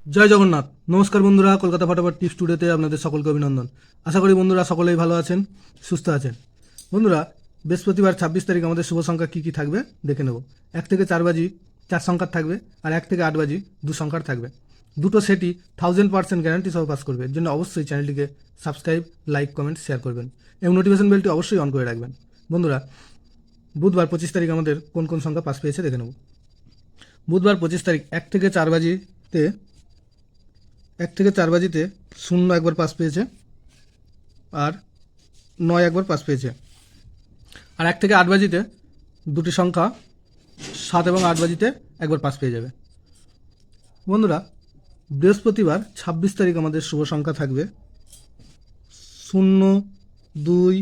জয় জগন্নাথ। নমস্কার বন্ধুরা, কলকাতা ফটাফট টিপস টুডেতে আপনাদের সকলকে অভিনন্দন। আশা করি বন্ধুরা সকলেই ভালো আছেন, সুস্থ আছেন। বন্ধুরা, বৃহস্পতিবার 26 তারিখ আমাদের শুভ সংখ্যা কী কী থাকবে দেখে নেব। 1 থেকে 4 বাজি 4 সংখ্যার থাকবে, আর 1 থেকে 8 বাজি 2 সংখ্যার থাকবে। দুটো সেটই 1000% গ্যারান্টি সহ পাস করবে। এর জন্য অবশ্যই চ্যানেলটিকে সাবস্ক্রাইব, লাইক, কমেন্ট, শেয়ার করবেন এবং নোটিফিকেশন বেলটি অবশ্যই অন করে রাখবেন। বন্ধুরা, বুধবার 25 তারিখ আমাদের কোন কোন সংখ্যা পাস পেয়েছে দেখে নেব। বুধবার 25 তারিখ 1 থেকে 4 বাজিতে 0 একবার পাস পেয়েছে, আর 9 একবার পাস পেয়েছে। আর 1 থেকে 8 বাজিতে দুটি সংখ্যা 7 এবং 8 বাজিতে একবার পাস পেয়ে যাবে। বন্ধুরা, বৃহস্পতিবার 26 তারিখ আমাদের শুভ সংখ্যা থাকবে 0, 2,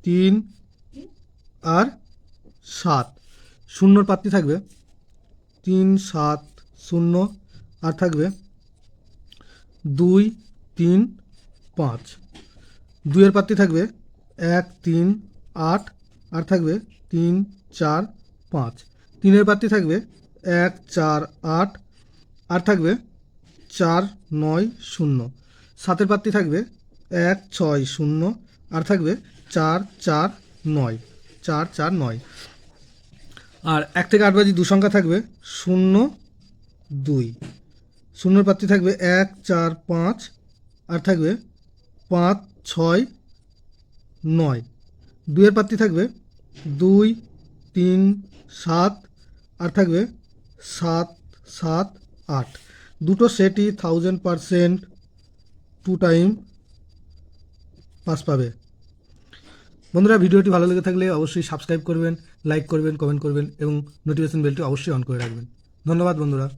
3 আর 7। শূন্যর পাত্রী থাকবে 3, 7, 0, আর থাকবে 2, 3, 5। 2-এর পাত্রী থাকবে 1, 3, 8, আর থাকবে 3, 4, 5। 3-এর পাত্রী থাকবে 1, 4, 8, আর থাকবে 4, 9, 0। 7-এর পাত্রী থাকবে 1, 6, 0, আর থাকবে 4, 4, 9। 4, 4, 9। আর 1 থেকে 8 বাজি 2 সংখ্যা থাকবে 0, 2। 0-এর পাত্রী থাকবে 1, 4, 5, আর থাকবে 5, 6, 9। 2-এর পাত্রী থাকবে 2, 3, 7, আর থাকবে 7, 7, 8। দুটো সেটই 1000% 2 টাইম পাস পাবে। বন্ধুরা, ভিডিওটি ভালো লেগে থাকলে অবশ্যই সাবস্ক্রাইব করবেন, লাইক করবেন, কমেন্ট করবেন এবং নোটিফিকেশন বেলটি অবশ্যই অন করে রাখবেন। ধন্যবাদ বন্ধুরা।